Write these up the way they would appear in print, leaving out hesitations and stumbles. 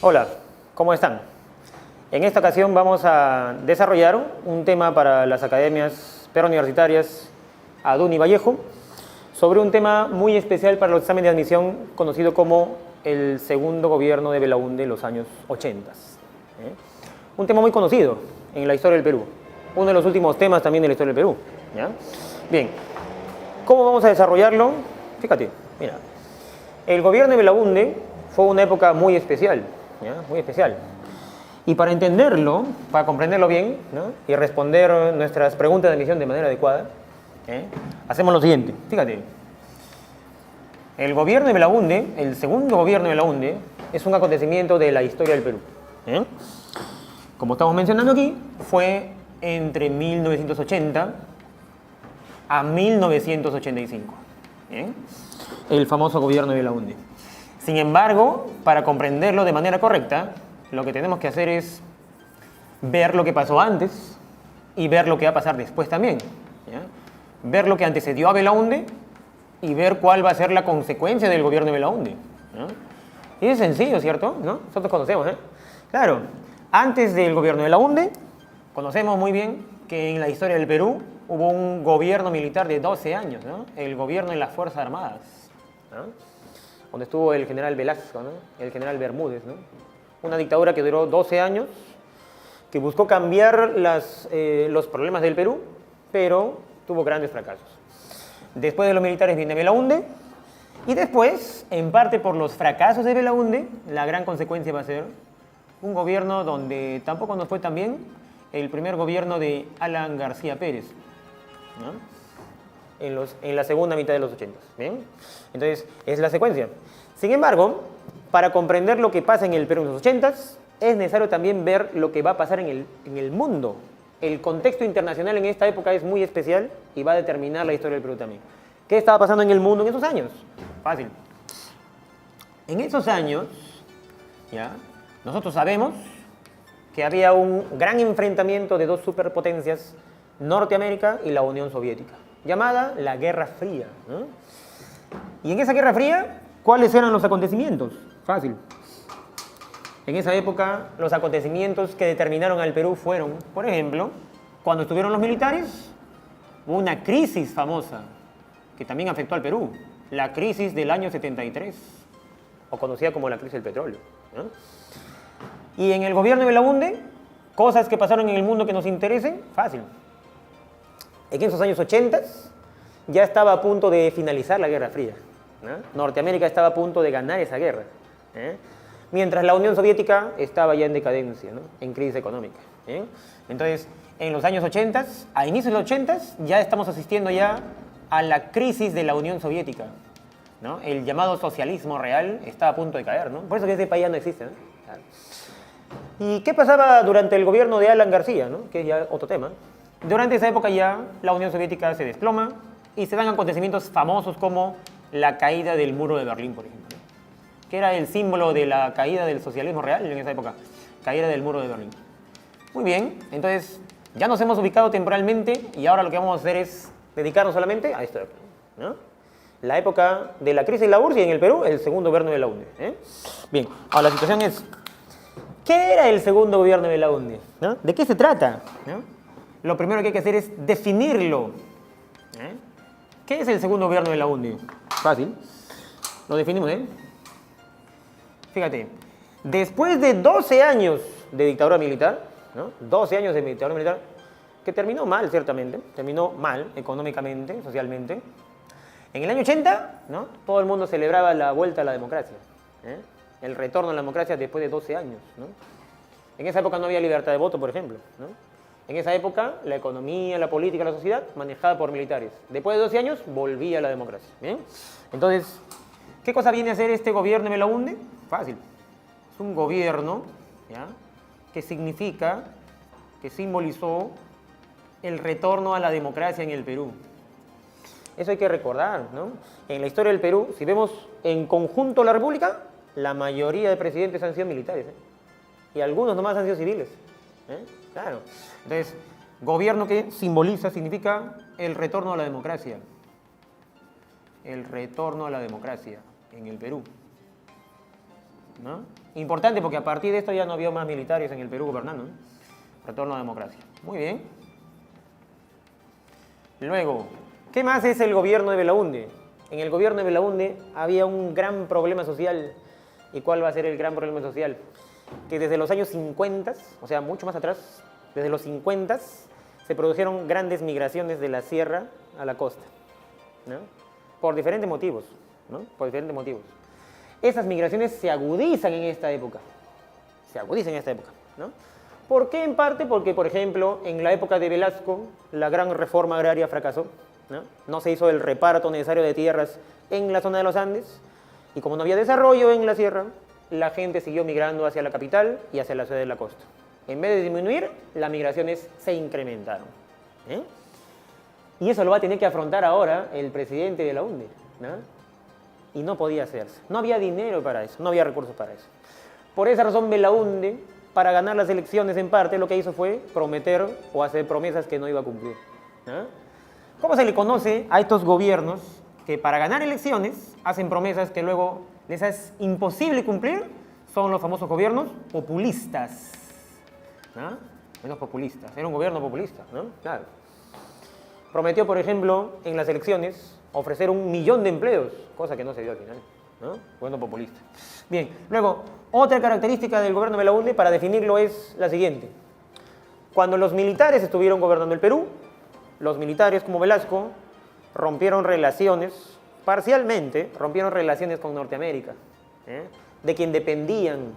Hola, ¿cómo están? En esta ocasión vamos a desarrollar un tema para las academias preuniversitarias ADUN y Vallejo sobre un tema muy especial para los exámenes de admisión conocido como el segundo gobierno de Belaúnde en los años 80. Un tema muy conocido en la historia del Perú, uno de los últimos temas también de la historia del Perú. ¿Ya? Bien, ¿cómo vamos a desarrollarlo? Fíjate, mira, el gobierno de Belaúnde fue una época muy especial, ¿ya? Muy especial. Y para entenderlo, para comprenderlo bien, ¿no? Y responder nuestras preguntas de admisión de manera adecuada, hacemos lo siguiente. Fíjate, el gobierno de Belaúnde, el segundo gobierno de Belaúnde, es un acontecimiento de la historia del Perú. Como estamos mencionando aquí, fue entre 1980 a 1985. El famoso gobierno de Belaúnde. Sin embargo, para comprenderlo de manera correcta, lo que tenemos que hacer es ver lo que pasó antes y ver lo que va a pasar después también. ¿Ya? Ver lo que antecedió a Belaúnde y ver cuál va a ser la consecuencia del gobierno de Belaúnde. ¿Ya? Y es sencillo, ¿cierto? ¿No? Nosotros conocemos, ¿eh? Claro, antes del gobierno de Belaúnde, conocemos muy bien que en la historia del Perú hubo un gobierno militar de 12 años, ¿no? El gobierno de las Fuerzas Armadas, ¿no? Donde estuvo el general Velasco, ¿no? El general Bermúdez, ¿no? Una dictadura que duró 12 años, que buscó cambiar los problemas del Perú, pero tuvo grandes fracasos. Después de los militares viene Belaúnde, y después, en parte por los fracasos de Belaúnde, la gran consecuencia va a ser un gobierno donde tampoco nos fue tan bien, el primer gobierno de Alan García Pérez, ¿no? En la segunda mitad de los 80. ¿Bien? Entonces, es la secuencia. Sin embargo, para comprender lo que pasa en el Perú en los 80, es necesario también ver lo que va a pasar en el mundo. El contexto internacional en esta época es muy especial y va a determinar la historia del Perú también. ¿Qué estaba pasando en el mundo en esos años? Fácil. En esos años, ¿ya? Nosotros sabemos que había un gran enfrentamiento de dos superpotencias, Norteamérica y la Unión Soviética, llamada la Guerra Fría, ¿no? Y en esa Guerra Fría, ¿cuáles eran los acontecimientos? Fácil. En esa época, los acontecimientos que determinaron al Perú fueron, por ejemplo, cuando estuvieron los militares, hubo una crisis famosa que también afectó al Perú, la crisis del año 73, o conocida como la crisis del petróleo, ¿no? Y en el gobierno de Belaúnde, cosas que pasaron en el mundo que nos interesen, fácil. En esos años 80 ya estaba a punto de finalizar la Guerra Fría, ¿no? Norteamérica estaba a punto de ganar esa guerra, mientras la Unión Soviética estaba ya en decadencia, ¿no? En crisis económica. Entonces, en los años 80, a inicios de los 80, ya estamos asistiendo ya a la crisis de la Unión Soviética, ¿no? El llamado socialismo real está a punto de caer, ¿no? Por eso que ese país ya no existe, ¿no? Claro. ¿Y qué pasaba durante el gobierno de Alan García, ¿no? Que es ya otro tema? Durante esa época ya la Unión Soviética se desploma y se dan acontecimientos famosos como la caída del muro de Berlín, por ejemplo, que era el símbolo de la caída del socialismo real en esa época, caída del muro de Berlín. Muy bien, entonces ya nos hemos ubicado temporalmente y ahora lo que vamos a hacer es dedicarnos solamente a esto, ¿no? La época de la crisis de la URSS y en el Perú, el segundo gobierno de Belaúnde. Bien, ahora la situación es, ¿qué era el segundo gobierno de Belaúnde? ¿No? ¿De qué se trata? ¿No? Lo primero que hay que hacer es definirlo. ¿Qué es el segundo gobierno de Belaúnde? Fácil. Lo definimos, Fíjate, después de 12 años de dictadura militar, ¿no? 12 años de dictadura militar, que terminó mal, ciertamente, terminó mal económicamente, socialmente. En el año 80, ¿no? Todo el mundo celebraba la vuelta a la democracia, el retorno a la democracia después de 12 años, ¿no? En esa época no había libertad de voto, por ejemplo, ¿no? En esa época, la economía, la política, la sociedad, manejada por militares. Después de 12 años, volvía a la democracia. ¿Bien? Entonces, ¿qué cosa viene a hacer este gobierno de Belaúnde? Fácil. Es un gobierno, ¿ya?, que significa, que simbolizó el retorno a la democracia en el Perú. Eso hay que recordar, ¿no? En la historia del Perú, si vemos en conjunto la República, la mayoría de presidentes han sido militares, y algunos nomás han sido civiles. Claro. Entonces, gobierno que simboliza, significa el retorno a la democracia. El retorno a la democracia en el Perú. ¿no? Importante porque a partir de esto ya no había más militares en el Perú gobernando, ¿no? Retorno a la democracia. Muy bien. Luego, ¿qué más es el gobierno de Belaúnde? En el gobierno de Belaúnde había un gran problema social. ¿Y cuál va a ser el gran problema social? Que desde los años 50, o sea, mucho más atrás, desde los 50 se produjeron grandes migraciones de la sierra a la costa, ¿no? Por diferentes motivos, ¿no? Por diferentes motivos. Esas migraciones se agudizan en esta época. Se agudizan en esta época, ¿no? ¿Por qué? En parte porque, por ejemplo, en la época de Velasco, la gran reforma agraria fracasó, ¿no? No se hizo el reparto necesario de tierras en la zona de los Andes, y como no había desarrollo en la sierra, la gente siguió migrando hacia la capital y hacia la ciudad de la costa. En vez de disminuir, las migraciones se incrementaron, ¿eh? Y eso lo va a tener que afrontar ahora el presidente de Belaúnde, ¿no? Y no podía hacerse. No había dinero para eso, no había recursos para eso. Por esa razón, Belaúnde, para ganar las elecciones en parte, lo que hizo fue prometer o hacer promesas que no iba a cumplir, ¿no? ¿Cómo se le conoce a estos gobiernos que para ganar elecciones hacen promesas que luego les es imposible cumplir? Son los famosos gobiernos populistas, ¿no? Los populistas. Era un gobierno populista, ¿no? Claro. Prometió, por ejemplo, en las elecciones ofrecer 1 millón de empleos, cosa que no se dio al final, ¿no? Gobierno populista. Bien, luego, otra característica del gobierno de Belaúnde, para definirlo, es la siguiente. Cuando los militares estuvieron gobernando el Perú, los militares, como Velasco, rompieron relaciones, parcialmente, rompieron relaciones con Norteamérica, de quien dependían,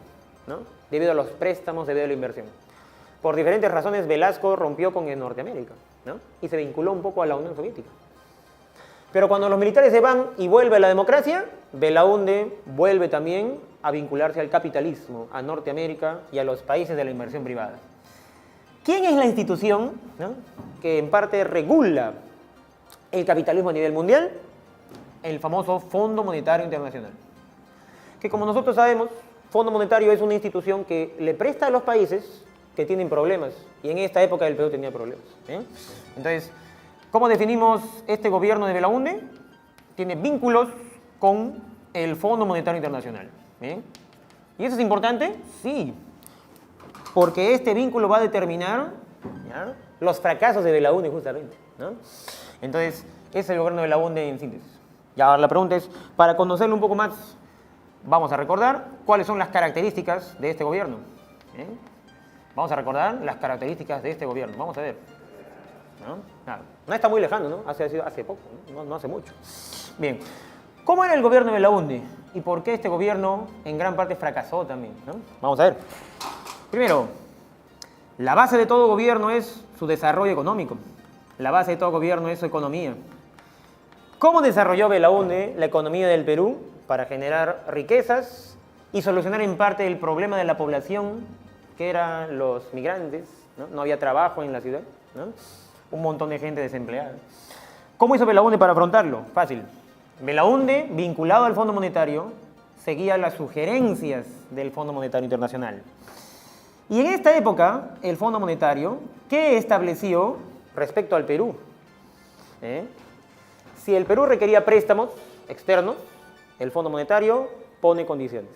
¿no? Debido a los préstamos, debido a la inversión. Por diferentes razones, Velasco rompió con Norteamérica, ¿no? Y se vinculó un poco a la Unión Soviética. Pero cuando los militares se van y vuelve la democracia, Belaúnde vuelve también a vincularse al capitalismo, a Norteamérica y a los países de la inversión privada. ¿Quién es la institución, ¿no?, que en parte regula el capitalismo a nivel mundial? El famoso Fondo Monetario Internacional. Que, como nosotros sabemos, Fondo Monetario es una institución que le presta a los países que tienen problemas. Y en esta época el Perú tenía problemas, ¿eh? Entonces, ¿cómo definimos este gobierno de Belaúnde? Tiene vínculos con el Fondo Monetario Internacional, ¿eh? ¿Y eso es importante? Sí. Porque este vínculo va a determinar, ¿ya?, los fracasos de Belaúnde, justamente, ¿no? Entonces, ese es el gobierno de Belaúnde en síntesis. Y ahora la pregunta es, para conocerlo un poco más, vamos a recordar cuáles son las características de este gobierno, ¿eh? Vamos a recordar las características de este gobierno. Vamos a ver, ¿no? Claro. No está muy lejano, ¿no? Hace poco, ¿no? No hace mucho. Bien. ¿Cómo era el gobierno de Belaúnde? ¿Y por qué este gobierno en gran parte fracasó también, ¿no? Vamos a ver. Primero, la base de todo gobierno es su desarrollo económico. La base de todo gobierno es su economía. ¿Cómo desarrolló Belaúnde la economía del Perú para generar riquezas y solucionar en parte el problema de la población, que eran los migrantes, ¿no? No había trabajo en la ciudad, ¿no? Un montón de gente desempleada. ¿Cómo hizo Belaúnde para afrontarlo? Fácil. Belaúnde, vinculado al Fondo Monetario, seguía las sugerencias del Fondo Monetario Internacional. Y en esta época, el Fondo Monetario, ¿qué estableció respecto al Perú? Si el Perú requería préstamos externos, el Fondo Monetario pone condiciones.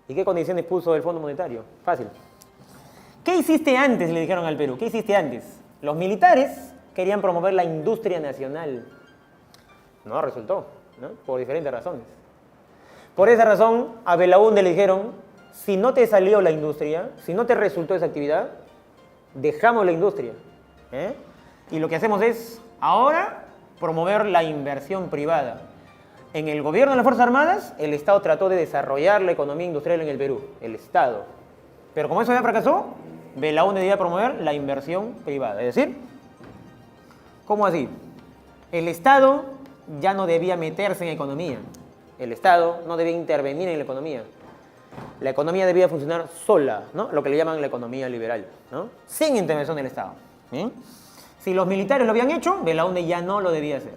¿Y qué condiciones puso el Fondo Monetario? Fácil. ¿Qué hiciste antes?, le dijeron al Perú. ¿Qué hiciste antes? Los militares querían promover la industria nacional. No resultó, ¿no? Por diferentes razones. Por esa razón, a Belaúnde le dijeron, si no te salió la industria, si no te resultó esa actividad, dejamos la industria, y lo que hacemos es, ahora, promover la inversión privada. En el gobierno de las Fuerzas Armadas, el Estado trató de desarrollar la economía industrial en el Perú, el Estado. Pero como eso ya fracasó, Belaúnde debía promover la inversión privada. Es decir, ¿cómo así? El Estado ya no debía meterse en economía. El Estado no debía intervenir en la economía. La economía debía funcionar sola, ¿no? Lo que le llaman la economía liberal, ¿no? Sin intervención del Estado. ¿Sí? Si los militares lo habían hecho, Belaúnde ya no lo debía hacer.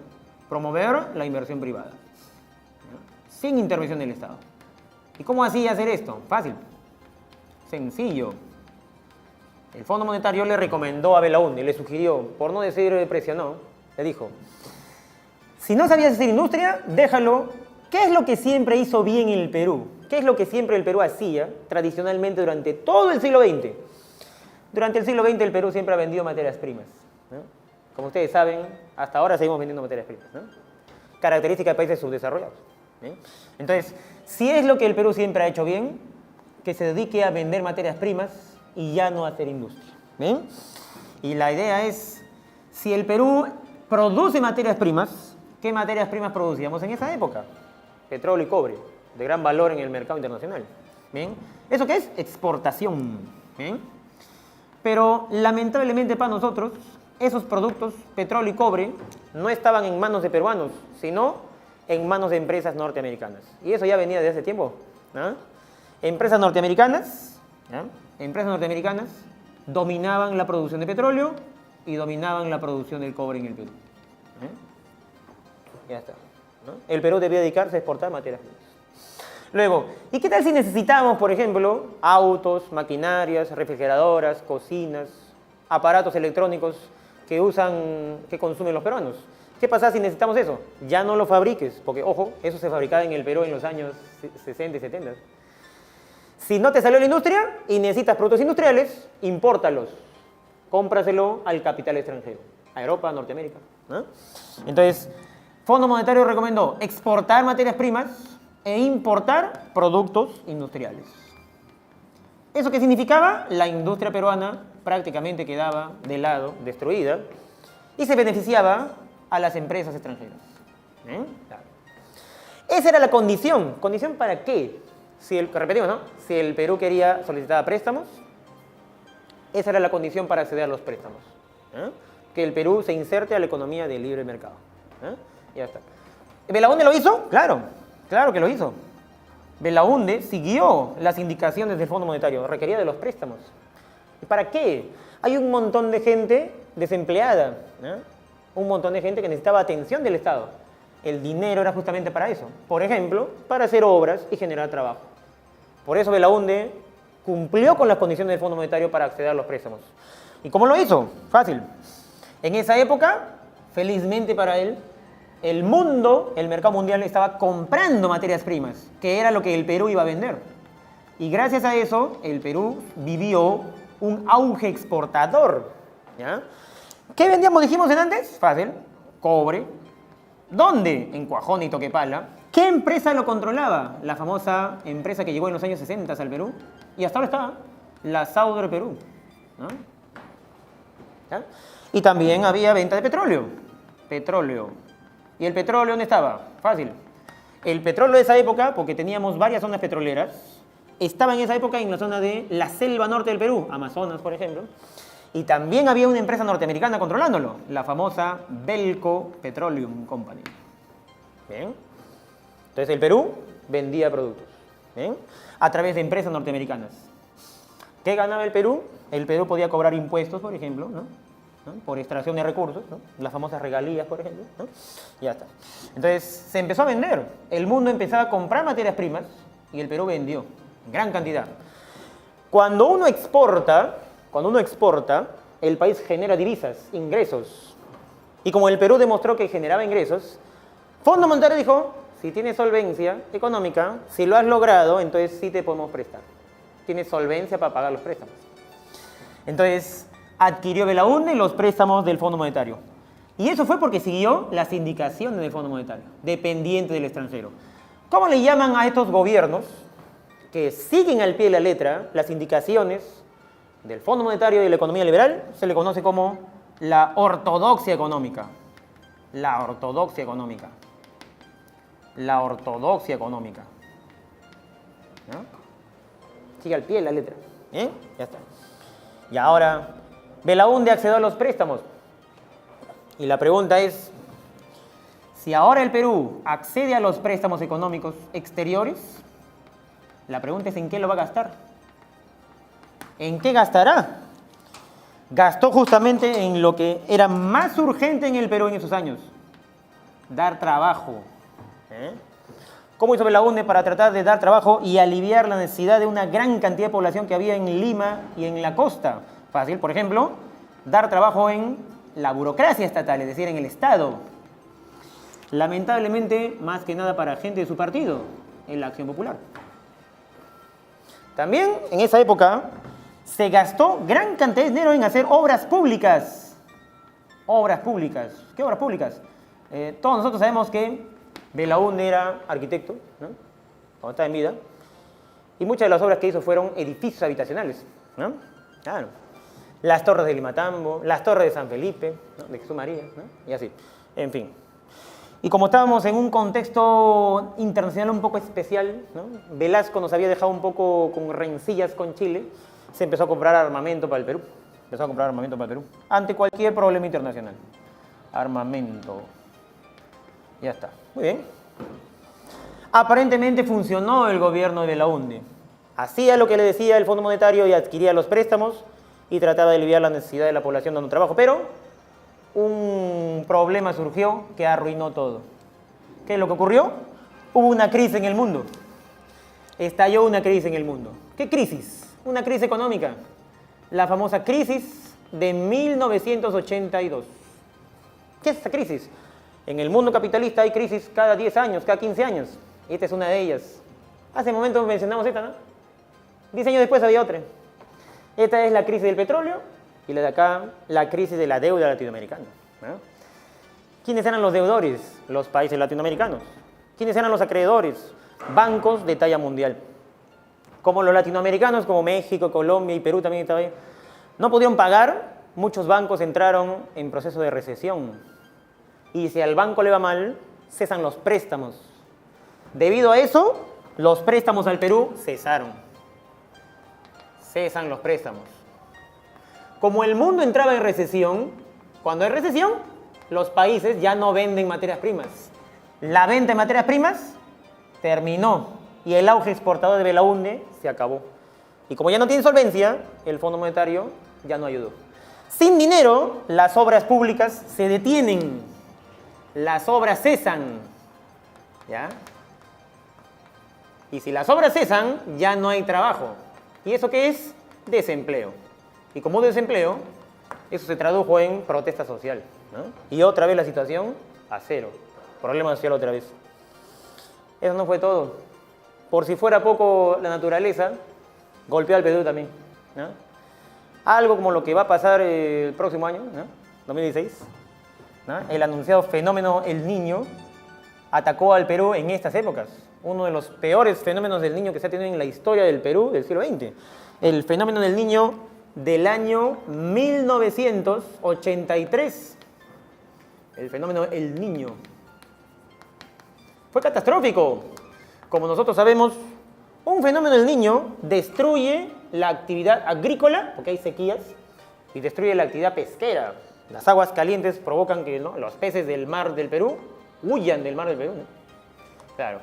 Promover la inversión privada, ¿no?, sin intervención del Estado. ¿Y cómo hacía hacer esto? Fácil. Sencillo. El Fondo Monetario le recomendó a Belaúnde, le sugirió, por no decir presionó, le dijo, si no sabías hacer industria, déjalo. ¿Qué es lo que siempre hizo bien el Perú? ¿Qué es lo que siempre el Perú hacía tradicionalmente durante todo el siglo XX? Durante el siglo XX el Perú siempre ha vendido materias primas, ¿no? Como ustedes saben, hasta ahora seguimos vendiendo materias primas, ¿no? Característica de países subdesarrollados, ¿bien? Entonces, si es lo que el Perú siempre ha hecho bien, que se dedique a vender materias primas y ya no a hacer industria, ¿bien? Y la idea es, si el Perú produce materias primas, ¿qué materias primas producíamos en esa época? Petróleo y cobre, de gran valor en el mercado internacional, ¿bien? ¿Eso qué es? Exportación, ¿bien? Pero lamentablemente para nosotros, esos productos, petróleo y cobre, no estaban en manos de peruanos, sino en manos de empresas norteamericanas. Y eso ya venía desde hace tiempo, ¿no? Empresas norteamericanas, ¿no? Empresas norteamericanas dominaban la producción de petróleo y dominaban la producción del cobre en el Perú. Ya está, ¿no? El Perú debía dedicarse a exportar materias primas. Luego, ¿y qué tal si necesitamos, por ejemplo, autos, maquinarias, refrigeradoras, cocinas, aparatos electrónicos que consumen los peruanos? ¿Qué pasa si necesitamos eso? Ya no lo fabriques, porque, ojo, eso se fabricaba en el Perú en los años 60 y 70. Si no te salió la industria y necesitas productos industriales, impórtalos. Cómpraselo al capital extranjero, a Europa, a Norteamérica, ¿no? Entonces, Fondo Monetario recomendó exportar materias primas e importar productos industriales. ¿Eso qué significaba? La industria peruana prácticamente quedaba de lado, destruida, y se beneficiaba a las empresas extranjeras. Claro. Esa era la condición. ¿Condición para qué? Repetimos, ¿no? Si el Perú quería solicitar préstamos, esa era la condición para acceder a los préstamos. Que el Perú se inserte a la economía de libre mercado. Ya está. ¿Belaúnde lo hizo? Claro, claro que lo hizo. Belaúnde siguió las indicaciones del Fondo Monetario, requería de los préstamos. ¿Y para qué? Hay un montón de gente desempleada, ¿no? Un montón de gente que necesitaba atención del Estado. El dinero era justamente para eso. Por ejemplo, para hacer obras y generar trabajo. Por eso Belaúnde cumplió con las condiciones del Fondo Monetario para acceder a los préstamos. ¿Y cómo lo hizo? Fácil. En esa época, felizmente para él, el mundo, el mercado mundial estaba comprando materias primas, que era lo que el Perú iba a vender. Y gracias a eso, el Perú vivió un auge exportador, ¿ya? ¿Qué vendíamos, dijimos antes? Fácil, cobre. ¿Dónde? En Cuajone y Toquepala. ¿Qué empresa lo controlaba? La famosa empresa que llegó en los años 60 al Perú, y hasta ahora está, la Sauder Perú, ¿no? ¿Ya? Y también había venta de petróleo. Petróleo. ¿Y el petróleo dónde estaba? Fácil. El petróleo de esa época, porque teníamos varias zonas petroleras, estaba en esa época en la zona de la selva norte del Perú, Amazonas, por ejemplo, y también había una empresa norteamericana controlándolo, la famosa Belco Petroleum Company. ¿Bien? Entonces el Perú vendía productos, ¿bien? A través de empresas norteamericanas. ¿Qué ganaba el Perú? El Perú podía cobrar impuestos, por ejemplo, ¿no? Por extracción de recursos, ¿no? Las famosas regalías, por ejemplo, ¿no? Ya está. Entonces se empezó a vender. El mundo empezaba a comprar materias primas y el Perú vendió en gran cantidad. Cuando uno exporta, el país genera divisas, ingresos. Y como el Perú demostró que generaba ingresos, Fondo Monetario dijo, si tienes solvencia económica, si lo has logrado, entonces sí te podemos prestar. Tienes solvencia para pagar los préstamos. Entonces adquirió Belaúnde los préstamos del Fondo Monetario. Y eso fue porque siguió las indicaciones del Fondo Monetario, dependiente del extranjero. ¿Cómo le llaman a estos gobiernos que siguen al pie de la letra las indicaciones del Fondo Monetario y de la economía liberal? Se le conoce como la ortodoxia económica. La ortodoxia económica. La ortodoxia económica. ¿No? Sigue al pie de la letra. Ya está. Y ahora, Belaúnde accedió a los préstamos. Y la pregunta es, si ahora el Perú accede a los préstamos económicos exteriores, la pregunta es ¿en qué lo va a gastar? ¿En qué gastará? Gastó justamente en lo que era más urgente en el Perú en esos años, dar trabajo. ¿Cómo hizo Belaúnde para tratar de dar trabajo y aliviar la necesidad de una gran cantidad de población que había en Lima y en la costa? Fácil, por ejemplo, dar trabajo en la burocracia estatal, es decir, en el Estado. Lamentablemente, más que nada para gente de su partido, en la Acción Popular. También en esa época se gastó gran cantidad de dinero en hacer obras públicas. Obras públicas. ¿Qué obras públicas? Todos nosotros sabemos que Belaúnde era arquitecto, ¿no? Cuando estaba en vida. Y muchas de las obras que hizo fueron edificios habitacionales, ¿no? Claro. Las torres de Limatambo, las torres de San Felipe, ¿no? De Jesús María, ¿no? Y así. En fin. Y como estábamos en un contexto internacional un poco especial, ¿no? Velasco nos había dejado un poco con rencillas con Chile, se empezó a comprar armamento para el Perú. Empezó a comprar armamento para el Perú. Ante cualquier problema internacional. Armamento. Ya está. Muy bien. Aparentemente funcionó el gobierno de Belaúnde. Hacía lo que le decía el Fondo Monetario y adquiría los préstamos y trataba de aliviar la necesidad de la población dando trabajo. Pero un problema surgió que arruinó todo. ¿Qué es lo que ocurrió? Hubo una crisis en el mundo. Estalló una crisis en el mundo. ¿Qué crisis? Una crisis económica. La famosa crisis de 1982. ¿Qué es esa crisis? En el mundo capitalista hay crisis cada 10 años, cada 15 años. Y esta es una de ellas. Hace un momento mencionamos esta, ¿no? 10 años después había otra. Esta es la crisis del petróleo y la de acá, la crisis de la deuda latinoamericana, ¿no? ¿Quiénes eran los deudores? Los países latinoamericanos. ¿Quiénes eran los acreedores? Bancos de talla mundial. Como los latinoamericanos, como México, Colombia y Perú también estaba ahí, no pudieron pagar, muchos bancos entraron en proceso de recesión. Y si al banco le va mal, cesan los préstamos. Debido a eso, los préstamos al Perú cesaron. Cesan los préstamos. Como el mundo entraba en recesión, cuando hay recesión, los países ya no venden materias primas. La venta de materias primas terminó y el auge exportador de Belaúnde se acabó. Y como ya no tiene solvencia, el Fondo Monetario ya no ayudó. Sin dinero, las obras públicas se detienen. Las obras cesan. ¿Ya? Y si las obras cesan, ya no hay trabajo. ¿Y eso qué es? Desempleo. Y como desempleo, eso se tradujo en protesta social, ¿no? Y otra vez la situación a cero. Problema social otra vez. Eso no fue todo. Por si fuera poco, la naturaleza golpeó al Perú también, ¿no? Algo como lo que va a pasar el próximo año, ¿no? 2016, ¿no? El anunciado fenómeno El Niño atacó al Perú en estas épocas. Uno de los peores fenómenos del Niño que se ha tenido en la historia del Perú del siglo XX. El fenómeno del Niño del año 1983. El fenómeno El Niño. Fue catastrófico. Como nosotros sabemos, un fenómeno del Niño destruye la actividad agrícola, porque hay sequías, y destruye la actividad pesquera. Las aguas calientes provocan que, ¿no?, los peces del mar del Perú huyan del mar del Perú, ¿no? Claro,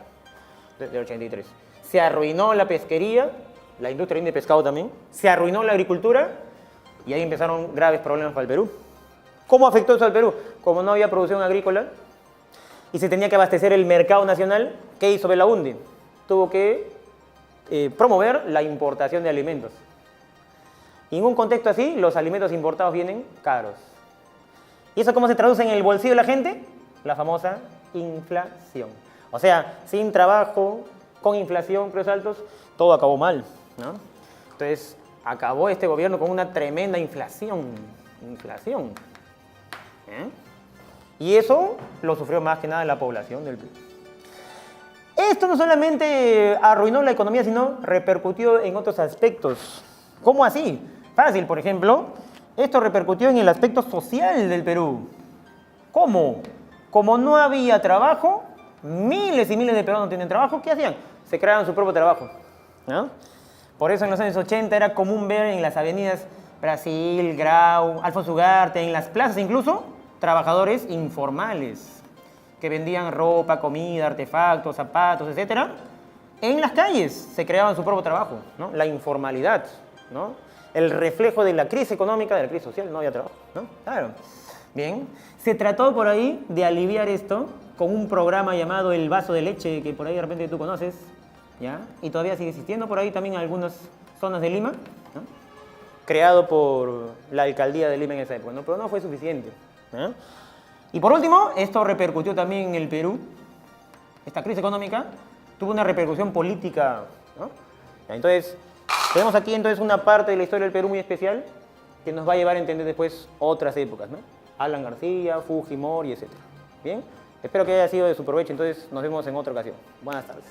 desde el 83. Se arruinó la pesquería, la industria de pescado también, se arruinó la agricultura y ahí empezaron graves problemas para el Perú. ¿Cómo afectó eso al Perú? Como no había producción agrícola y se tenía que abastecer el mercado nacional, ¿qué hizo Belaúnde? Tuvo que promover la importación de alimentos. Y en un contexto así, los alimentos importados vienen caros. ¿Y eso cómo se traduce en el bolsillo de la gente? La famosa inflación. O sea, sin trabajo, con inflación, precios altos, todo acabó mal, ¿no? Entonces, acabó este gobierno con una tremenda inflación. Inflación. Y eso lo sufrió más que nada la población del Perú. Esto no solamente arruinó la economía, sino repercutió en otros aspectos. ¿Cómo así? Fácil, por ejemplo, esto repercutió en el aspecto social del Perú. ¿Cómo? Como no había trabajo, miles y miles de peruanos no tienen trabajo, ¿qué hacían? Se creaban su propio trabajo, ¿no? Por eso en los años 80 era común ver en las avenidas Brasil, Grau, Alfonso Ugarte, en las plazas incluso, trabajadores informales que vendían ropa, comida, artefactos, zapatos, etc. En las calles se creaban su propio trabajo, ¿no? La informalidad, ¿no? El reflejo de la crisis económica, de la crisis social, no había trabajo, ¿no? Claro. Bien, se trató por ahí de aliviar esto con un programa llamado El Vaso de Leche, que por ahí de repente tú conoces, ¿ya? Y todavía sigue existiendo por ahí también en algunas zonas de Lima, ¿no? Creado por la alcaldía de Lima en esa época, ¿no? Pero no fue suficiente, ¿no? Y por último, esto repercutió también en el Perú. Esta crisis económica tuvo una repercusión política, ¿no? Entonces, Tenemos aquí entonces una parte de la historia del Perú muy especial que nos va a llevar a entender después otras épocas, ¿no? Alan García, Fujimori, etc. Bien, espero que haya sido de su provecho, entonces nos vemos en otra ocasión. Buenas tardes.